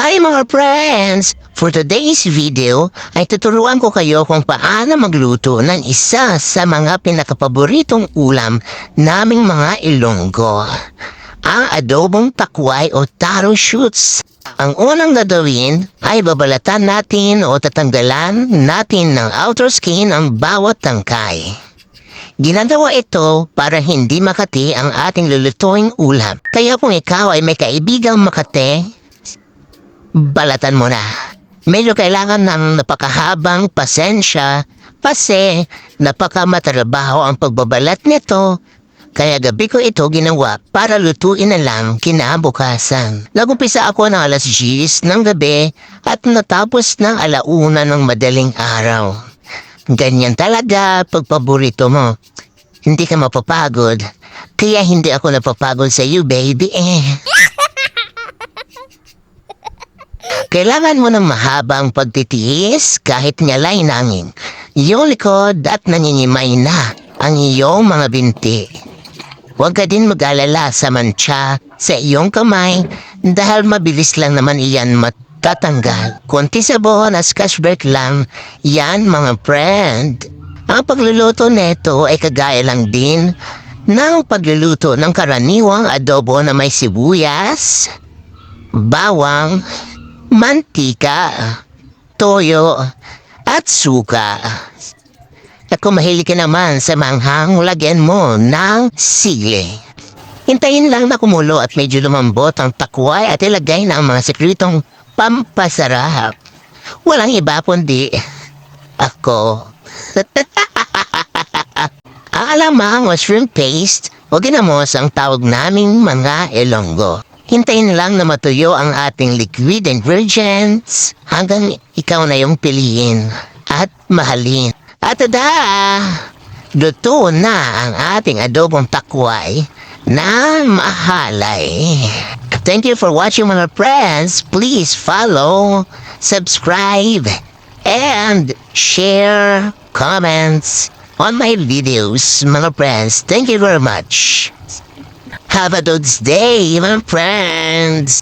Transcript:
Hi mga friends! For today's video ay tuturuan ko kayo kung paano magluto ng isa sa mga pinakapaboritong ulam naming mga Ilonggo. Ang adobong takway o taro shoots. Ang unang gagawin ay babalatan natin o tatanggalan natin ng outer skin ang bawat tangkay. Ginagawa ito para hindi makati ang ating lulutuing ulam. Kaya kung ikaw ay may kaibigang makate, balatan mo na. Medyo kailangan ng napakahabang pasensya kasi napakamatrabaho ang pagbabalat nito. Kaya gabi ko ito ginawa para lutuin na lang kinabukasan. Nagumpisa ako ng alas 10 ng gabi at natapos ng alauna ng madaling araw. Ganyan talaga pag paborito mo. Hindi ka mapapagod. Kaya hindi ako napapagod sa iyo, baby Kailangan mo ng mahabang pagtitiis kahit nyalay nanging iyong likod at nanginimay na ang iyong mga binti. Huwag ka din mag-alala sa mantsa sa iyong kamay dahil mabilis lang naman iyan matatanggal. Kunti sabon at scotch break lang yan mga friend. Ang pagluluto neto ay kagaya lang din ng pagluluto ng karaniwang adobo na may sibuyas, bawang, mantika, toyo, at suka. At kung mahilig ka naman sa manghang, lagyan mo ng sili. Hintayin lang na kumulo at medyo lumambot ang takway at ilagay na ang mga sekretong pampasarap. Walang iba kundi ako. Ang alamang mushroom paste o ginamos ang tawag naming mga Ilonggo. Hintayin lang na matuyo ang ating liquid ingredients hanggang ikaw na yung piliin at mahalin. At tada! Luto na ang ating adobong takway na Mahalay. Thank you for watching mga friends. Please follow, subscribe, and share comments on my videos mga friends. Thank you very much. Have a good day, my friends!